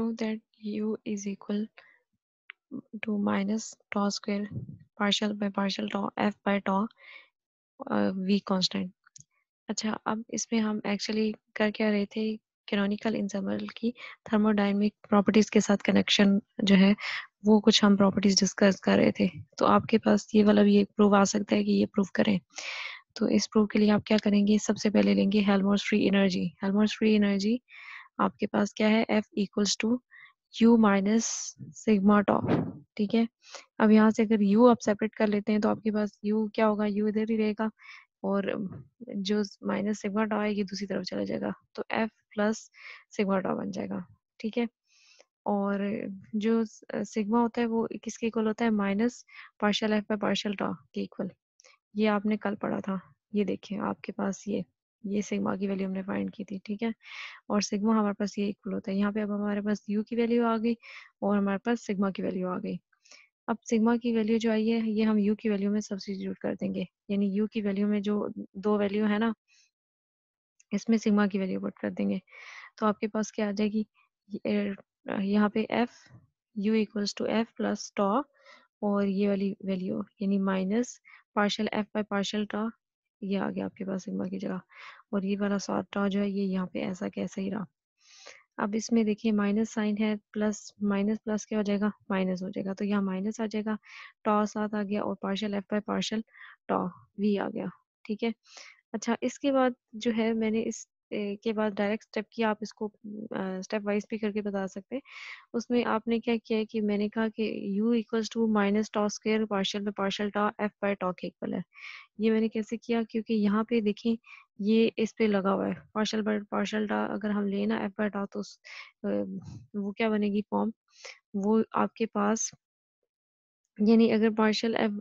Prove that u is equal to minus tau square partial by partial tau f by tau v constant. अच्छा, अब इसमें हम actually कर क्या रहे थे, कैनोनिकल इंटरवल की थर्मोडायनेमिक प्रॉपर्टीज के साथ कनेक्शन जो है वो कुछ हम प्रॉपर्टीज डिस्कस कर रहे थे। तो आपके पास ये वाला भी एक प्रूफ आ सकता है कि ये प्रूफ करें। तो इस प्रूफ के लिए आप क्या करेंगे, सबसे पहले लेंगे Helmholtz free energy. Helmholtz free energy आपके पास क्या है, F equals to U minus sigma tau. ठीक है, अब यहाँ से अगर U आप सेपरेट कर लेते हैं तो आपके पास U क्या होगा, U इधर ही रहेगा और जो माइनस सिग्मा टॉ है ये दूसरी तरफ चला जाएगा, तो F प्लस सिग्मा टॉ बन जाएगा। ठीक है, और जो सिग्मा होता है वो किसके इक्वल होता है, minus partial F by partial tau के इक्वल। ये आपने कल पढ़ा था, ये देखिए आपके पास ये सिग्मा की वैल्यू हमने फाइंड की थी। ठीक है, और सिग्मा हमारे पास ये इक्वल होता है। यहाँ पे अब हमारे पास यू की वैल्यू आ गई और हमारे पास सिग्मा की वैल्यू आ गई। अब सिग्मा की वैल्यू जो आई है ये हम यू की वैल्यू में सब्स्टिट्यूट कर देंगे, यानी यू की वैल्यू में जो दो वैल्यू है ना, इसमें सिग्मा की वैल्यू पुट कर देंगे। तो आपके पास क्या आ जाएगी, यहाँ पे F U equals to F plus tau और ये वाली वैल्यू यानी minus partial F by partial tau, ये आ गया आपके पास सिग्मा की जगह। और ये वाला शॉर्ट टॉ जो है ये यहाँ पे ऐसा कैसा ही रहा। अब इसमें देखिए माइनस साइन है, प्लस माइनस प्लस क्या हो जाएगा, माइनस हो जाएगा, तो यहाँ माइनस आ जाएगा, टॉ साथ आ गया और partial F by partial tau V आ गया। ठीक है, अच्छा इसके बाद जो है मैंने इस के बाद डायरेक्ट स्टेप किया, आप इसको स्टेप वाइज भी करके बता सकते हैं। उसमें आपने क्या किया है कि मैंने कहा कि u equals to minus tau square partial by partial tau f by tau के इक्वल है। ये मैंने कैसे किया, क्योंकि यहाँ पे देखें ये इस पे लगा हुआ है पार्शियल बाय पार्शियल टॉ, अगर हम लेना f बाय टॉ तो वो क्या बनेगी फॉर्म, वो आपके पास यानी अगर पार्शियल एफ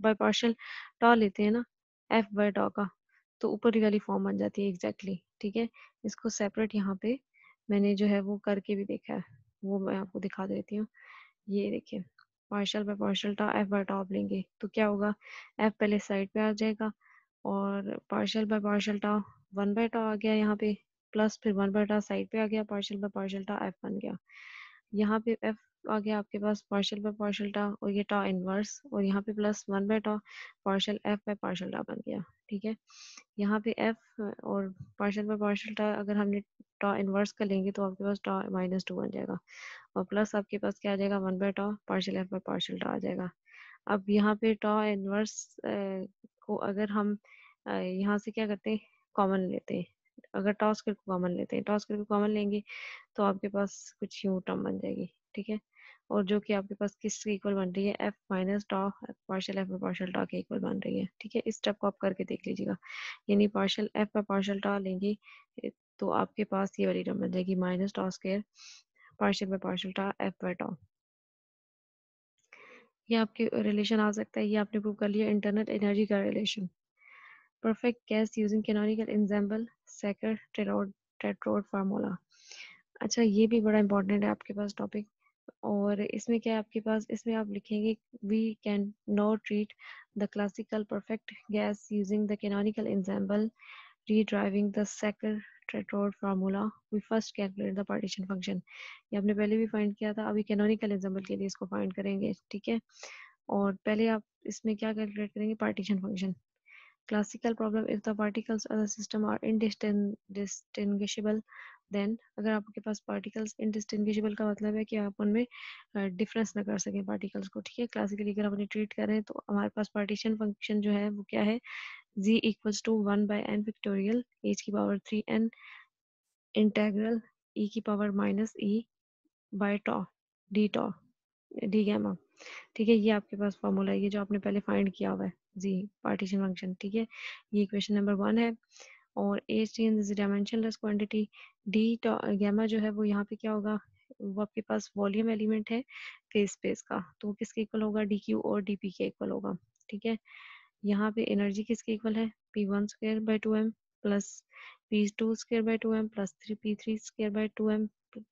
बाय पार्शियल टॉ लेते हैं ना एफ बाय टॉ का, तो ऊपर वाली फॉर्म बन जाती है एग्जैक्टली। ठीक है, इसको सेपरेट यहाँ पे मैंने जो है वो करके भी देखा है, वो मैं आपको दिखा देती हूँ। ये देखिए partial by partial tau F by tau आप लेंगे तो क्या होगा, एफ पहले साइड पे आ जाएगा और partial by partial tau one by tau आ गया यहाँ पे, प्लस फिर वन बाय टॉ साइड पे आ गया, partial by partial tau F बन गया। यहाँ पे एफ आ गया आपके पास पार्शियल बाय पार्शियल टॉ और ये टॉ इनवर्स, और यहाँ पे plus one by tau partial F by partial tau बन गया। ठीक है, यहाँ पे एफ और पार्शियल बाय पार्शियल टॉ अगर हमने टॉ इनवर्स का लेंगे तो आपके पास टॉ माइनस टू बन जाएगा और प्लस आपके पास क्या आ जाएगा, one by tau partial F by partial tau आ जाएगा। अब यहाँ पे टॉ इनवर्स को अगर हम यहाँ से क्या करते हैं, कॉमन लेते हैं। अगर टॉ स्क्वायर को कॉमन लेते हैं, टॉ स्क्वायर को कॉमन लेंगे तो आपके पास कुछ यूं टर्म बन जाएगी। ठीक है, और जो कि आपके पास किसके इक्वल बन रही है, एफ माइनस टॉ पार्शियल एफ पार्शियल टॉ के इक्वल बन रही है। ठीक है, इस स्टेप को आप करके देख लीजिएगा, यानी partial F by partial tau लेंगे तो आपके पास ये वाली टर्म बन जाएगी minus tau square partial by partial tau F by tau. ये आपके रिलेशन आ सकता है, ये आपने प्रूव कर लिया इंटरनल एनर्जी का relation. Perfect gas using canonical example सेकर टेट्रोड फार्मूला। अच्छा ये भी बड़ा इंपॉर्टेंट है आपके पास टॉपिक, और इसमें क्या है आपके पास, इसमें आप लिखेंगे we can not treat the classical perfect gas using the canonical example rederiving the Sackur Tetrode formula, we first calculate the partition function. ये आपने पहले भी फाइंड किया था, अभी कैनोनिकल एग्जांपल के लिए इसको फाइंड करेंगे। ठीक है, और पहले आप इसमें क्या कैलकुलेट करेंगे, partition function. Classical problem if the particles of the system are indistinguishable, then अगर आपके पास पार्टिकल्स इनडिस्टिंग्विशेबल का मतलब है कि आप उनमें डिफरेंस ना कर सकें पार्टिकल्स को। ठीक है, क्लासिकली अगर हम उन्हें ट्रीट करें तो हमारे पास पार्टीशन फंक्शन जो है वो क्या है, z equals to one by N factorial H की power three N integral e की power minus E by tau D tau D gamma. ठीक है, ये आपके पास फॉर्मूला है, ये जो आपने पहले फाइंड किया हुआ है जी पार्टीशन फंक्शन। ठीक है, ये इक्वेशन नंबर 1 है, और h t is dimensionless quantity, d gamma जो है वो यहाँ पे क्या होगा, वो आपके पास वॉल्यूम एलिमेंट है फेज स्पेस का, तो वो किसके इक्वल होगा, डी क्यू और डी पी के इक्वल होगा। ठीक है, यहाँ पे एनर्जी किसके इक्वल है, P one square by two m plus p two square by two m plus three p three square by two m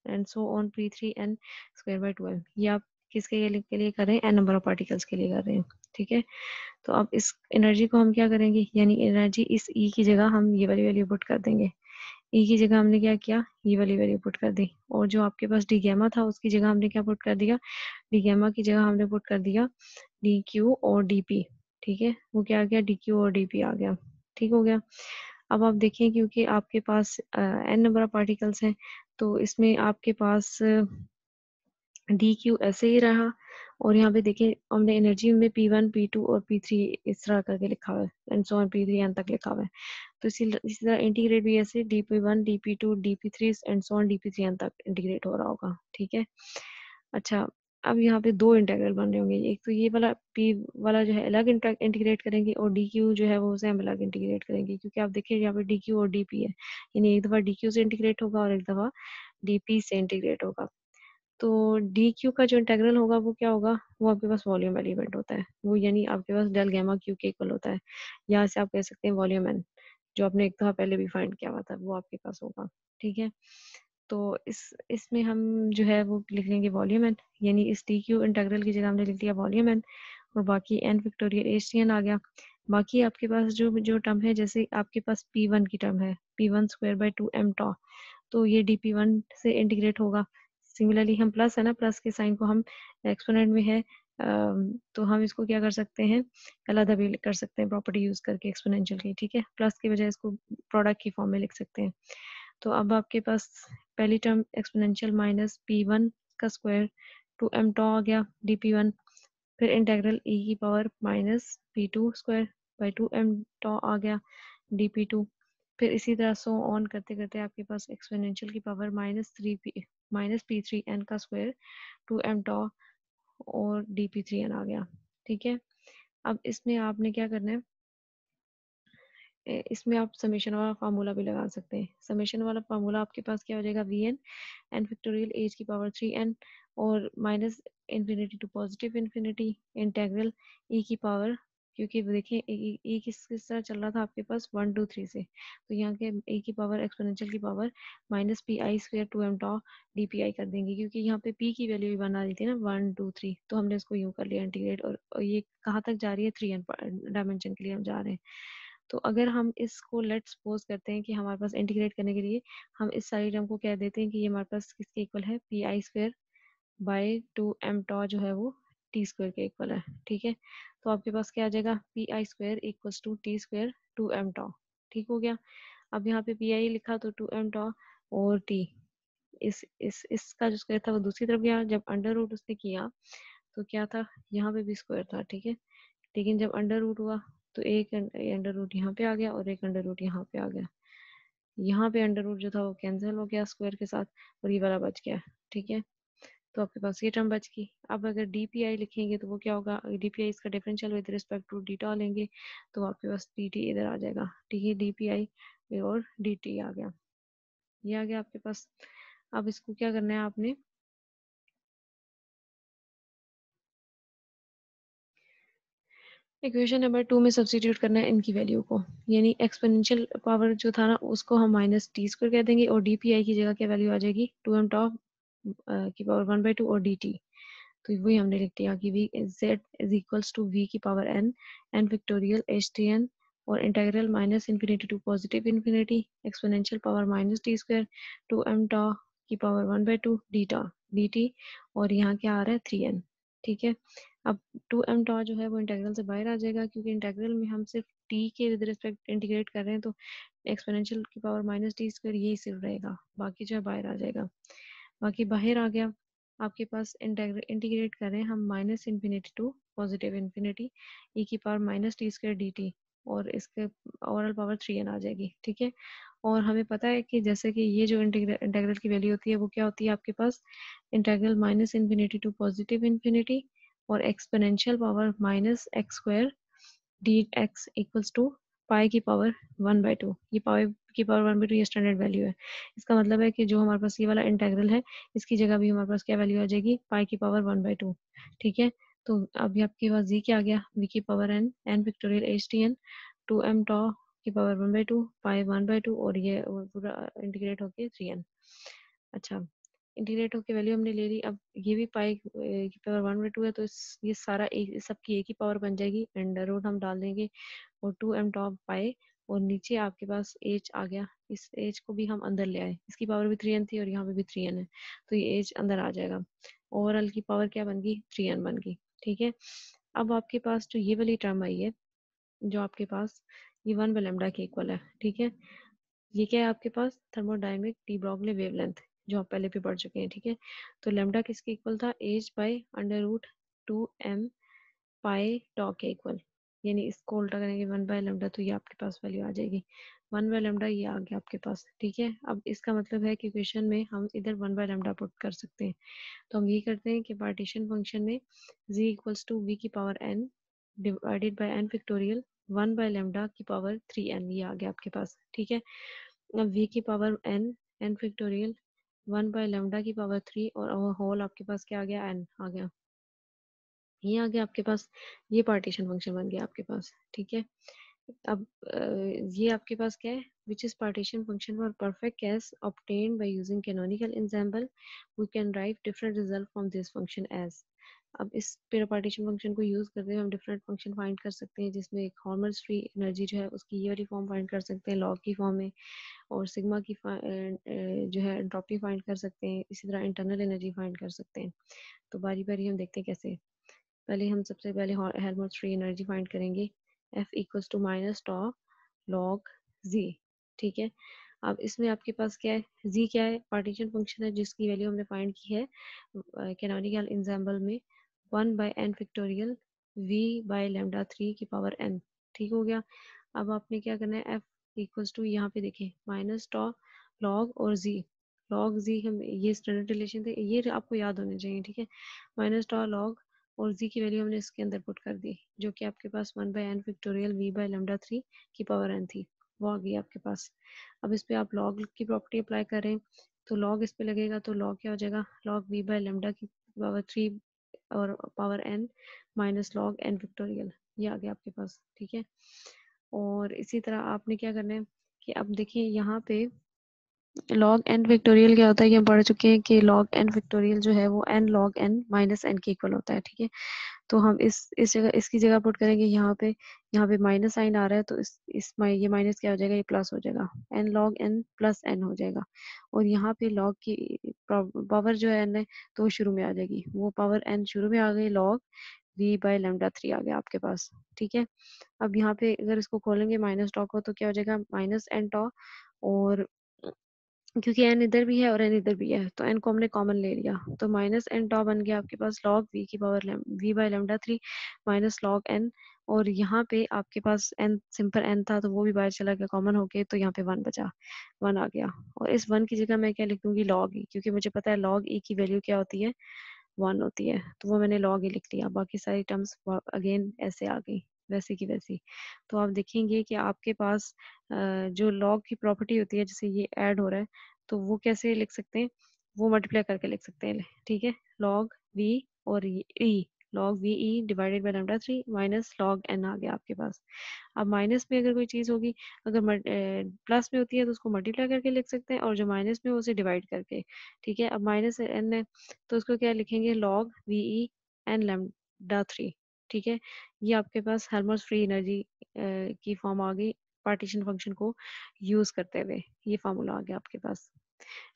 and so on p three n square by two m. ये आप किसके लिए कर रहे हैं, N number of particles के लिए कर रहे हैं। ठीक है, तो अब इस एनर्जी को हम क्या करेंगे, यानी एनर्जी इस ई की जगह हम ये वाली वैल्यू पुट कर देंगे, ई की जगह हमने क्या किया, ये वाली वैल्यू पुट कर दी, और जो आपके पास डी गैमा था उसकी जगह हमने क्या पुट कर दिया, डी गैमा की जगह हमने पुट कर दिया डी क्यू और डी पी। ठीक है, वो क्या आ गया, डी क्यू और डी पी आ गया। ठीक हो गया। अब आप देखें क्योंकि आपके पास n नंबर ऑफ पार्टिकल्स हैं, तो इसमें आपके पास डी क्यू ऐसे ही रहा, और यहाँ पे देखें हमने एनर्जी में P1 P2 और P3 इस तरह करके लिखा हुआ है, and so on P3 N तक लिखा हुआ है। तो इसी तरह इंटीग्रेट भी ऐसे dp1 dp2 dp3 and so on dp3 तक इंटीग्रेट हो रहा होगा। ठीक है। अच्छा, अब यहाँ पे दो इंटीग्रल बन रहे होंगे, एक तो ये वाला p वाला जो है अलग इंटीग्रेट करेंगे, और dq जो है वो उसे हम अलग इंटीग्रेट करेंगे, क्योंकि आप देखिए यहाँ पे dq और dp है, यानी एक दफ़ा dq से इंटीग्रेट होगा और एक दफ़ा dp से इंटीग्रेट होगा। तो डी क्यू का जो इंटेग्रल होगा वो क्या होगा, वो आपके पास वॉल्यूम एलिमेंट होता है, वो यानी आपके पास डेल गैमा क्यू के इक्वल होता है, या से आप कह सकते हैं वॉल्यूम एन, जो आपने एक दफ़ा पहले भी फाइंड किया हुआ था वो आपके पास होगा। ठीक है। तो इसमें हम जो है वो लिख लेंगे वॉल्यूम एन, यानी इस डी क्यू इंटेग्रल की जगह हमने लिख दिया वॉल्यूम एन, और बाकी N factorial H T N आ गया। बाकी आपके पास जो जो टर्म है, जैसे आपके पास पी वन की टर्म है, P one square by two M tau, तो ये डी पी वन से इंटीग्रेट होगा। सिमिलरली हम प्लस है ना, प्लस के साइन को हम एक्सपोनेंट में है, तो हम इसको क्या कर सकते हैं, अलग भी कर सकते हैं प्रॉपर्टी यूज करके एक्सपोनेंशियल की। ठीक है, प्लस की बजाय इसको प्रोडक्ट की फॉर्म में लिख सकते हैं। तो अब आपके पास पहली term exponential minus P one का स्क्वायर टू एम टॉ आ गया डी पी वन, फिर इंटेग्रल ई की power minus P two square by two M tau आ गया डी पी टू, फिर इसी तरह सो ऑन करते करते आपके पास एक्सपोनेंशियल की power minus p three n का स्क्वायर टू एम टॉ और डी पी थ्री एन आ गया। ठीक है। अब इसमें आपने क्या करना है, इसमें आप समेशन वाला फार्मूला भी लगा सकते हैं। समेशन वाला फार्मूला आपके पास क्या हो जाएगा, V N N factorial H की पावर थ्री एन और minus infinity to positive infinity integral E की पावर, क्योंकि देखें ई किस तरह चल रहा था आपके पास 1 2 3 से, तो यहाँ के ई की पावर एक्सपोनेंशियल की power minus p I square two M tau d p i कर देंगे, क्योंकि यहाँ पे पी की वैल्यू भी बना रही थी ना 1 2 3, तो हमने इसको यूँ कर लिया इंटीग्रेट, और ये कहाँ तक जा रही है, 3 एन डायमेंशन के लिए हम जा रहे हैं। तो अगर हम इसको लेट सपोज करते हैं कि हमारे पास इंटीग्रेट करने के लिए हम इस सारी टर्म को कह देते हैं कि ये हमारे पास किसके इक्वल है, P I square by two M tau जो है वो टी स्क्वायर के इक्वल है। ठीक है, तो आपके पास क्या आ जाएगा, P I square equals to T square two M tau. ठीक हो गया। अब यहाँ पे पी आई लिखा तो टू एम टॉ और टी, इसका जो स्क्वायर था वो दूसरी तरफ गया, जब अंडर रूट उसने किया तो क्या था, यहाँ पे भी स्क्वायर था। ठीक है, लेकिन जब अंडर रूट हुआ तो एक अंडर रूट यहाँ पे आ गया और एक अंडर रूट यहाँ पे आ गया, यहाँ पे अंडर रूट जो था वो कैंसिल हो गया स्क्वायर के साथ, और ये वाला बच गया। ठीक है, तो आपके पास ये टर्म बच गई। अब अगर डी पी आई लिखेंगे तो वो क्या होगा, डी पी आई इसका डिफरेंशियल विद रिस्पेक्ट टू डीटा लेंगे तो आपके पास डी टी इधर आ जाएगा। ठीक है, डी पी आई और डी टी आ गया, ये आ गया आपके पास। अब इसको क्या करना है आपने, इक्वेशन नंबर 2 में सब्स्टिट्यूट करना है इनकी वैल्यू को, यानी एक्सपोनेंशियल पावर जो था ना उसको हम माइनस टी स्क्वायर कह देंगे, और डी पी आई की जगह क्या वैल्यू आ जाएगी, टू एम टॉप की पावर 1/2 और डी टी। तो वही हमने लिख दिया कि V Z is equals to V की power N N factorial H T N और integral minus infinity to positive infinity exponential power minus T square two M tau की पावर 1/2 डीटा डी टी, और यहाँ क्या आ रहा है 3n। ठीक है, अब टू एम टॉ जो है वो इंटीग्रल से बाहर आ जाएगा, क्योंकि इंटीग्रल में हम सिर्फ टी के विद रिस्पेक्ट इंटीग्रेट कर रहे हैं, तो एक्सपोनेंशियल की पावर माइनस टी स्क्वायर यही सिर्फ रहेगा, बाकी जो है बाहर आ जाएगा। बाकी बाहर आ गया, आपके पास इंटीग्रेट करें हम minus infinity to positive infinity E की power minus T square D T, और इसके ओवरऑल पावर 3n आ जाएगी। ठीक है, और हमें पता है कि जैसे कि ये जो इंटीग्रल की वैल्यू होती है वो क्या होती है आपके पास, integral minus infinity to positive infinity और exponential power minus X square D X equals to pi की पावर 1/2। ये पाई की पावर 1/2 ये स्टैंडर्ड वैल्यू है। इसका मतलब है कि जो हमारे पास ये वाला इंटीग्रल है इसकी जगह भी हमारे पास क्या वैल्यू आ जाएगी, पाई की पावर 1/2। ठीक है, तो अभी आपके पास जी क्या आ गया, वी की power N N factorial H T N two M tau की पावर 1/2 पाई 1/2, और ये पूरा इंटीग्रेट होके 3n। अच्छा, इंटीग्रेट होके वैल्यू हमने ले ली। अब ये भी पाई की पावर 1/2 है, तो ये सारा एक सबकी एक ही पावर बन जाएगी, अंडर रूट हम डाल देंगे और टू एम टॉप पाई और नीचे आपके पास एच आ गया, इस एच को भी हम अंदर ले आए, इसकी पावर भी 3n थी और यहाँ पे भी 3n है, तो ये एच अंदर आ जाएगा, ओवरऑल की पावर क्या बन गई 3n बन गई। ठीक है, अब आपके पास जो ये वाली टर्म आई है, जो आपके पास ये 1 बाय लैम्डा के इक्वल है। ठीक है, ये क्या है आपके पास थर्मोडायनेमिक डी ब्रॉगली वेवलेंथ, जो आप पहले भी पढ़ चुके हैं। ठीक है, तो लैम्डा किसके इक्वल था, h by under root 2m pi tau के इक्वल, यानी इसको उल्टा करेंगे 1 बाय लैम्डा, तो ये आपके पास वैल्यू आ जाएगी 1 बाय लैम्डा, ये आ गया आपके पास। ठीक है, अब इसका मतलब है कि क्वेश्चन में हम इधर 1 बाय लैम्डा पुट कर सकते हैं। तो हम ये करते हैं कि पार्टीशन फंक्शन में z इक्वल्स टू वी की power n divided by n factorial 1 by lambda की पावर 3n, ये आ गया आपके पास। ठीक है, अब v की power n factorial 1 by lambda की पावर 3 और होल आपके पास क्या आ गया, n आ गया, ये आ गया आपके पास, ये पार्टीशन फंक्शन बन गया आपके पास। ठीक है, अब ये आपके पास क्या है, which is partition function for perfect case obtained by using canonical ensemble, we can derive different result from this function as। अब इस पार्टीशन फंक्शन को यूज करते हुए हम डिफरेंट फंक्शन फाइंड कर सकते हैं, जिसमें एक हॉर्मोन्स फ्री एनर्जी जो है उसकी ये वाली फॉर्म फाइंड कर सकते हैं लॉग की फॉर्म में, और सिग्मा की जो है एंट्रोपी फाइंड कर सकते हैं, इसी तरह इंटरनल एनर्जी फाइंड कर सकते हैं। तो बारी बारी हम देखते हैं कैसे। पहले हम सबसे पहले हेल्महोल्ट्ज फ्री एनर्जी फाइंड करेंगे, F equals to minus tau log z। ठीक है, अब इसमें आपके पास क्या है, z क्या है, पार्टीशन फंक्शन है जिसकी वैल्यू हमने फाइंड की है कैनोनिकल एंसेम्बल में 1 by n factorial v by lambda 3 की पावर n। ठीक हो गया, अब आपने क्या करना है, F इक्वल्स टू यहाँ पे देखें माइनस टॉ लॉग और z, लॉग z हम ये स्टैंडर्ड रिलेशन थे, ये आपको याद होने चाहिए। ठीक है, माइनस टॉ लॉग और z की वैल्यू हमने इसके अंदर पुट कर दी, जो कि आपके पास 1 by n factorial v by lambda 3 की पावर n थी, वो आ गई आपके पास। अब इस पे आप लॉग की प्रॉपर्टी अप्लाई करें, तो लॉग इस पे लगेगा, तो लॉग क्या हो जाएगा, लॉग v बाय लैम्डा की पावर 3 और power n minus log n factorial, ये आ गया आपके पास। ठीक है, और इसी तरह आपने क्या करना है कि अब देखिए यहाँ पे लॉग एन फैक्टोरियल क्या होता है, ये हम पढ़ चुके हैं कि लॉग एन फैक्टोरियल जो है वो n log n minus n के इक्वल होता है। ठीक है, तो हम इस जगह इसकी जगह पुट करेंगे, यहाँ पे माइनस साइन आ रहा है, तो ये माइनस क्या हो जाएगा, ये प्लस हो जाएगा, n log n plus n हो जाएगा, और यहाँ पे लॉग की पावर जो है n है तो वो शुरू में आ जाएगी, वो पावर n शुरू में आ गई, लॉग v बाय लैम्डा 3 आ गया आपके पास। ठीक है, अब यहाँ पे अगर इसको खोलेंगे माइनस टॉ को, तो क्या हो जाएगा माइनस एन टॉ, और क्योंकि n इधर भी है और n इधर भी है, तो n को हमने कॉमन ले लिया, तो माइनस एन टॉ बन गया आपके पास लॉग v की power v by lambda 3 minus log n, और यहाँ पे आपके पास n सिंपल n था तो वो भी बाहर चला गया कॉमन होके, तो यहाँ पे 1 बचा, 1 आ गया, और इस 1 की जगह मैं क्या लिख दूंगी, लॉग e, क्योंकि मुझे पता है लॉग e की वैल्यू क्या होती है, 1 होती है, तो वो मैंने लॉग e लिख लिया, बाकी सारी टर्म्स अगेन ऐसे आ गई वैसे की वैसी। तो आप देखेंगे कि आपके पास जो लॉग की प्रॉपर्टी होती है, जैसे ये ऐड हो रहा है, तो वो कैसे लिख सकते हैं, वो मल्टीप्लाई करके लिख सकते हैं। ठीक है, लॉग v और e, log V E divided by lambda 3 minus log n आ गया आपके पास। अब माइनस में अगर कोई चीज़ होगी, अगर प्लस में होती है तो उसको मल्टीप्लाई करके लिख सकते हैं, और जो माइनस में उसे डिवाइड करके। ठीक है, अब माइनस n है तो उसको क्या लिखेंगे, log we e n lambda 3। ठीक है, ये आपके पास हेल्महोल्ट्ज फ्री एनर्जी की फॉर्म आ गई पार्टीशन फंक्शन को यूज करते हुए, ये फार्मूला आ गया आपके पास।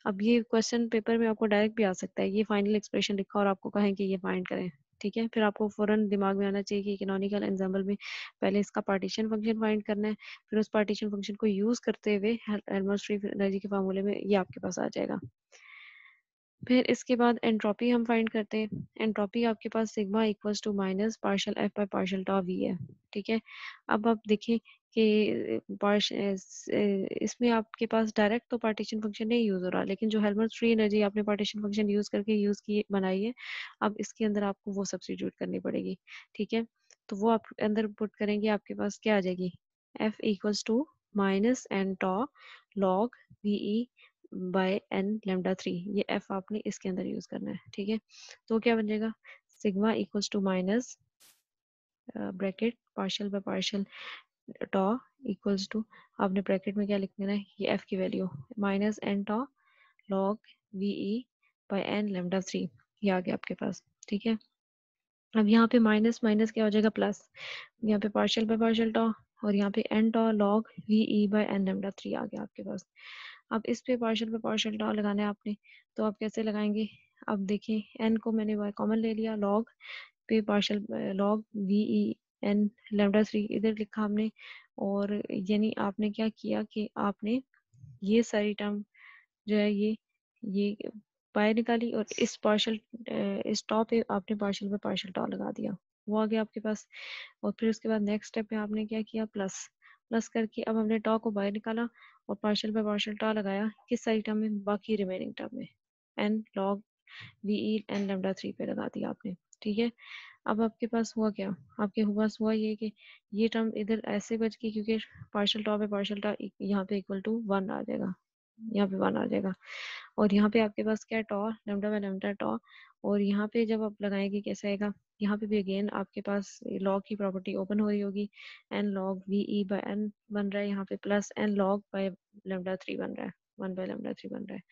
अब ये क्वेश्चन पेपर में आपको डायरेक्ट भी आ सकता है, ये फाइनल एक्सप्रेशन लिखा और आपको कहें कि ये फाइंड करें। ठीक है, फिर आपको फौरन दिमाग में आना चाहिए कि कैनोनिकल एंसेम्बल में पहले इसका पार्टीशन फंक्शन फाइंड करना है, फिर उस पार्टीशन फंक्शन को यूज करते हुए हेल्महोल्ट्ज फ्री एनर्जी के फार्मूले में ये आपके पास आ जाएगा। फिर इसके बाद एंट्रोपी हम फाइंड करते हैं। एंट्रोपी आपके पास sigma equals to minus partial F by partial tau V है। ठीक है, अब आप देखें कि इसमें आपके पास डायरेक्ट तो पार्टीशन फंक्शन नहीं यूज हो रहा, लेकिन जो हेल्महोल्ट्ज फ्री एनर्जी आपने पार्टीशन फंक्शन यूज करके यूज की बनाई है, अब इसके अंदर आपको वो सब्स्टिट्यूट करनी पड़ेगी। ठीक है, तो वो आप अंदर पुट करेंगे, आपके पास क्या आ जाएगी, f equals to minus n tau log V E by n lambda 3, ये एफ आपने इसके अंदर यूज करना है। ठीक है, तो क्या बन जाएगा, sigma equals to minus bracket partial by partial tau equals to, आपने ब्रैकेट में क्या लिख देना है, ये एफ की value minus n tau log V E by n lambda 3, ये आ गया आपके पास। ठीक है, अब यहाँ पे माइनस माइनस क्या हो जाएगा, प्लस, यहाँ पे पार्शियल बाय पार्शियल टॉ और यहाँ पे n tau log V E by N lambda 3 आ गया आपके पास। अब इस पे पार्शियल टॉ लगाना है आपने, तो आप कैसे लगाएंगे? अब देखिए एन को मैंने बाय कॉमन ले लिया, लॉग पे partial log we e n lambda 3 इधर लिखा हमने, और यानी आपने क्या किया कि आपने ये सारी टर्म जो है ये बाय निकाली, और इस इस टॉ पे आपने पार्शियल टॉ लगा दिया, वो आ गया आपके पास। और फिर उसके बाद नेक्स्ट स्टेप में आपने क्या किया, प्लस प्लस करके अब हमने टॉ को बाहर निकाला और पार्शियल टॉ लगाया किस सारी टर्म में, बाकी रिमेनिंग टर्म में, n log we e n lambda 3 पे लगा दिया आपने। ठीक है, अब आपके पास हुआ क्या, आपके पास हुआ ये कि ये टर्म इधर ऐसे बच गई, क्योंकि पार्शियल टॉ यहाँ पे इक्वल टू 1 आ जाएगा, यहाँ पे 1 आ जाएगा। और यहाँ पे आपके पास क्या है, टॉ लेमडा बाय लेमडा टॉ, और यहाँ पे जब आप लगाएंगे कैसे आएगा, यहाँ पे भी अगेन आपके पास लॉग की प्रॉपर्टी ओपन हो रही होगी, n log V E by n बन रहा है यहाँ पे, plus n log by lambda 3 बन रहा है, 1 बाय लेमडा 3 बन रहा है,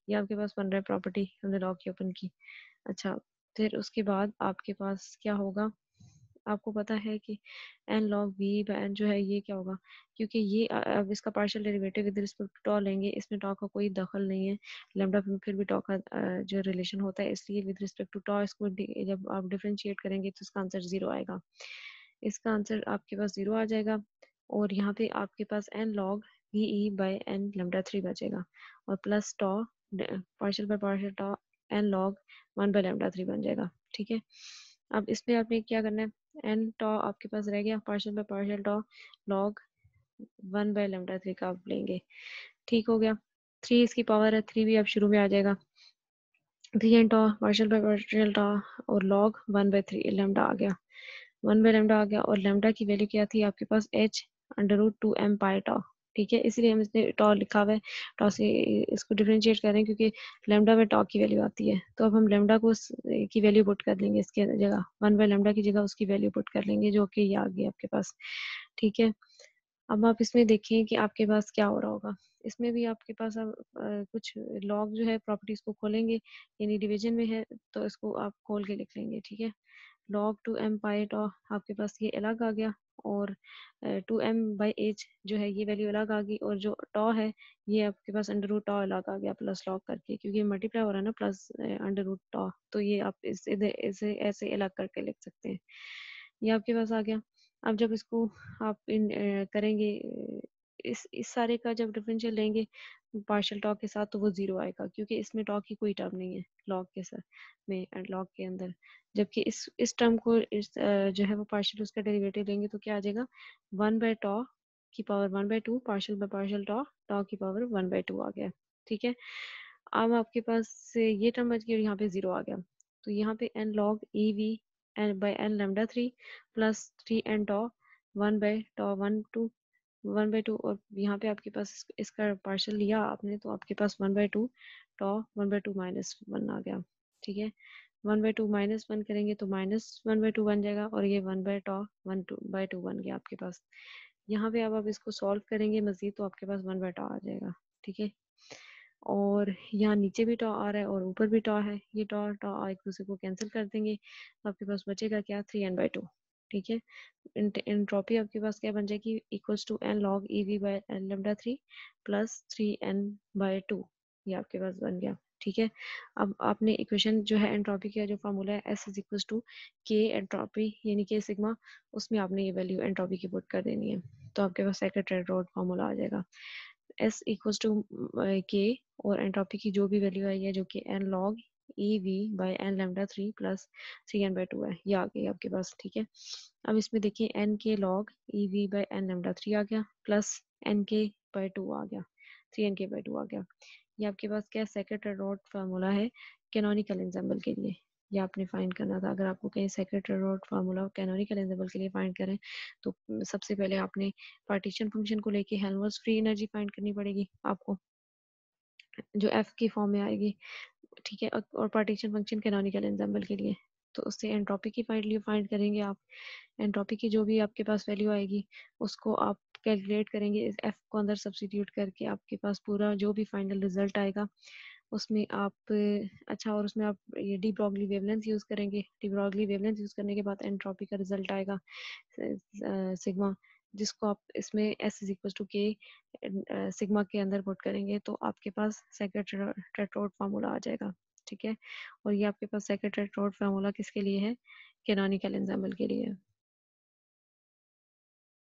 ये आपके पास बन रहा है प्रॉपर्टी, हमने लॉग की ओपन की। अच्छा, फिर उसके बाद आपके पास क्या होगा, आपको पता है कि N log V by N जो है ये क्या होगा, क्योंकि ये अब इसका partial derivative with respect to tau लेंगे, इसमें टॉ का कोई दखल नहीं है, लैम्डा में फिर भी टॉ का जो रिलेशन होता है, इसलिए विद रिस्पेक्ट टू टॉ इसको जब आप डिफरेंशिएट करेंगे तो इसका आंसर 0 आएगा, इसका आंसर आपके पास 0 आ जाएगा। और यहाँ पे आपके पास N log V E by N lambda 3 बचेगा, और plus tau partial tau N log 1 by lambda 3 बन जाएगा। ठीक है, अब इसमें आपने क्या करना है, एन टॉ आपके पास रह गया, partial tau log 1 by lambda 3 का आप लेंगे, ठीक हो गया। 3 इसकी पावर है, 3 भी अब शुरू में आ जाएगा, 3 एन टॉ पार्शियल टॉ और लॉग 1 बाय 3 लेमडा आ गया, 1 बाय लेमडा आ गया, और लेमडा की वैल्यू क्या थी आपके पास, एच अंडर रूट 2 एम पाई टॉ। ठीक है, इसलिए हम इसने टॉ लिखा हुआ है, टॉ से इसको डिफरेंशिएट कर रहे हैं क्योंकि लेमडा में टॉ की वैल्यू आती है, तो अब हम लेमडा को की वैल्यू पुट कर लेंगे, इसके जगह 1 बाय लेमडा की जगह उसकी वैल्यू पुट कर लेंगे, जो कि ये आ गई आपके पास। ठीक है, अब आप इसमें देखें कि आपके पास क्या हो रहा होगा, इसमें भी आपके पास अब कुछ लॉग जो है प्रॉपर्टीज को खोलेंगे, यानी डिवीजन में है तो इसको आप खोल के लिख लेंगे। ठीक है, log 2m पाई टॉ आपके पास ये अलग आ गया, और 2m बाई एच जो है ये वैल्यू अलग आ गई, और जो टॉ है ये आपके पास अंडर रूट टॉ अलग आ गया प्लस लॉग करके, क्योंकि मल्टीप्लाई हो रहा है ना प्लस अंडर रूट टॉ, तो ये आप इसे ऐसे अलग करके लिख सकते हैं, ये आपके पास आ गया। अब जब इसको आप करेंगे इस सारे का जब डिफरेंशियल लेंगे पार्शियल टॉ के साथ, तो वो 0 आएगा, क्योंकि इसमें टॉ की कोई टर्म नहीं है लॉग के साथ में, लॉग के अंदर, जबकि इस टर्म को जो है वो पार्शियल उसका डेरिवेटिव लेंगे तो क्या आ जाएगा, 1 बाय टॉ की power 1 by 2 partial by partial tau, tau की पावर 1 बाय 2 आ गया। ठीक है, अब आपके पास से ये टर्म बच गया और यहाँ पे 0 आ गया, तो यहाँ पे n log e v n by n lambda 3 plus 3 n tau 1 by tau 1 by 2, और यहाँ पे आपके पास इसका पार्शियल लिया आपने, तो आपके पास 1 बाय 2 टॉ 1 बाय 2 माइनस 1 आ गया। ठीक है, 1 बाय 2 माइनस 1 करेंगे तो माइनस 1 बाय 2 बन जाएगा, और ये 1 बाय टॉ 1 बाय 2 बन गया आपके पास। यहाँ पे अब आप इसको सॉल्व करेंगे मजीद, तो आपके पास 1 बाय टॉ आ जाएगा। ठीक है, और यहाँ नीचे भी टॉ आ रहा है और ऊपर भी टॉ है, ये टॉ टॉ एक दूसरे को कैंसिल कर देंगे, तो आपके पास बचेगा क्या, 3n बाई 2। ठीक है, एंट्रोपी आपके पास क्या बन जाएगी, equals to n log e v by n lambda 3 plus 3n by 2, ये आपके पास बन गया। ठीक है, अब आपने इक्वेशन जो है एंट्रोपी का जो फार्मूला है एस इज इक्वल्स टू के एंट्रोपी यानी के सिग्मा, उसमें आपने ये वैल्यू एंट्रोपी की पुट कर देनी है, तो आपके पास सेक्रेटरी रोड फार्मूला आ जाएगा, एस इक्वल्स टू के, और एंट्रोपी की जो भी वैल्यू आई है जो कि N log e v by n lambda 3 plus 3n by 2 है, ये आ गई आपके पास। ठीक है, अब इसमें देखिए एन के log e v by n lambda 3 आ गया, प्लस एन के बाई 2 आ गया, 3n के बाई 2 आ गया, ये आपके पास क्या सेक्रेटरी रोड फार्मूला है कैनोनिकल एंसेंबल के लिए, ये आपने फाइंड करना था। अगर आपको कहीं secretary road formula canonical ensemble के लिए फाइंड करें, तो सबसे पहले आपने पार्टीशन फंक्शन को लेके हेल्महोल्ट्ज फ्री एनर्जी फाइंड करनी पड़ेगी आपको, जो एफ की फॉर्म में आएगी। ठीक है, और पार्टीशन फंक्शन कैनोनिकल एंसेंबल के लिए, तो उससे एंट्रोपी की वैल्यू फाइंड करेंगे आप, एंट्रोपी की जो भी आपके पास वैल्यू आएगी उसको आप कैलकुलेट करेंगे, इस एफ को अंदर सब्सटीट्यूट करके आपके पास पूरा जो भी फाइनल रिजल्ट आएगा उसमें आप अच्छा, और उसमें आप ये डी ब्रॉगली वेवलेंथ यूज़ करेंगे, डी ब्रॉगली वेवलेंथ यूज़ करने के बाद एंट्रोपी का रिजल्ट आएगा सिग्मा जिसको आप इसमें S इज इक्वल टू के सिग्मा के अंदर पुट करेंगे तो आपके पास सेकंड टेट्राड फार्मूला आ जाएगा, ठीक है। और ये आपके पास सेकंड टेट्राड फार्मूला किसके लिए है, कैनोनिकल एंजाइमल के लिए है।